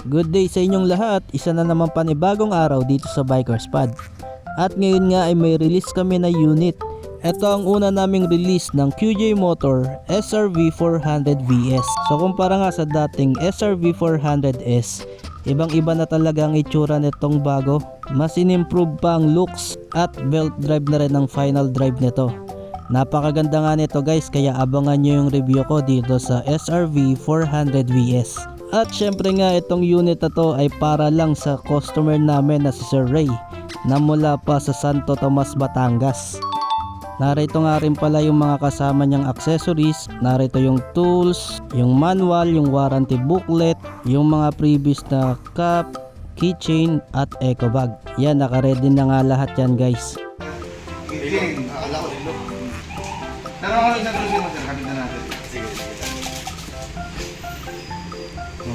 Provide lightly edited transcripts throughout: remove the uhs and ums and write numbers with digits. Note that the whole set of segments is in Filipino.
Good day sa inyong lahat, isa na naman panibagong araw dito sa Bikers Pod. At ngayon nga ay may release kami na unit. Ito ang una naming release ng QJ Motor SRV 400 VS. So kumpara nga sa dating SRV 400S, ibang iba na talaga ang itsura nitong bago. Mas inimprove pa ang looks at belt drive na rin ang final drive nito. Napakaganda nga nito guys, kaya abangan nyo yung review ko dito sa SRV 400 VS. At syempre nga itong unit na to ay para lang sa customer namin na si Sir Ray na mula pa sa Santo Tomas, Batangas. Narito nga rin pala yung mga kasama niyang accessories. Narito yung tools, yung manual, yung warranty booklet, yung mga previous na cap, keychain at eco bag. Yan, naka-ready na nga lahat yan guys. Keychain, akala ko ilo. Tanong ako isang susi mo sir, kapit na natin. Sige.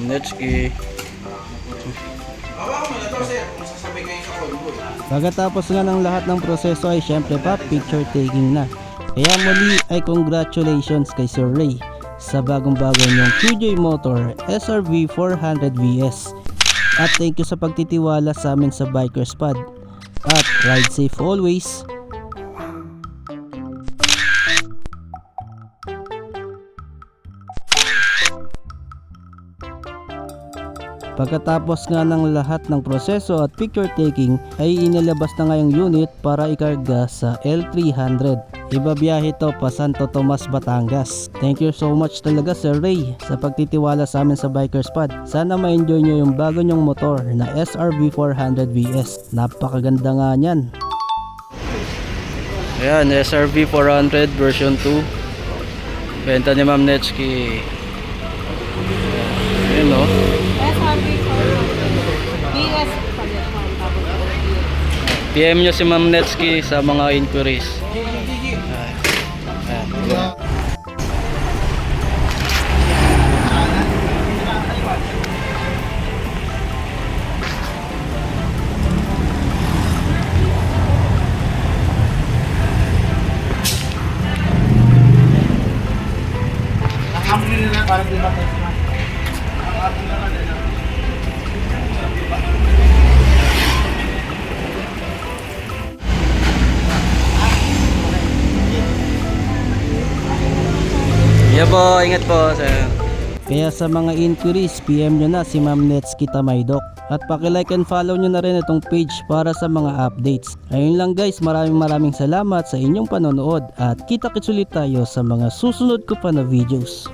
Netski. Bawa mo na to sir, kung sasabay kayo sa convoy. Pagkatapos nga ng lahat ng proseso ay syempre pa picture taking na. Kaya muli ay congratulations kay Sir Ray sa bagong-bago niyong QJ Motor SRV 400 VS. At thank you sa pagtitiwala sa amin sa Bikers Pod. At ride safe always. Pagkatapos nga ng lahat ng proseso at picture taking ay inilabas na nga yung unit para ikarga sa L300. Ibabiyahe ito pa Santo Tomas, Batangas. Thank you so much talaga Sir Ray sa pagtitiwala sa amin sa Bikers Pod. Sana ma-enjoy nyo yung bago nyong motor na SRV 400 VS. Napakaganda nga nyan. Ayan, SRV 400 version 2. Benta ni Ma'am Netski. Ayan o. PM nyo si Ma'am Netski sa mga inquiries. Nakamuli na parang di ba tayo naman. Yeah po, ingat po sir. Kaya sa mga inquiries, PM nyo na si Ma'am Netski Tamaydok. At paki-like and follow nyo na rin itong page para sa mga updates. Ayun lang guys, maraming salamat sa inyong panonood at kita-kits ulit tayo sa mga susunod ko pa na videos.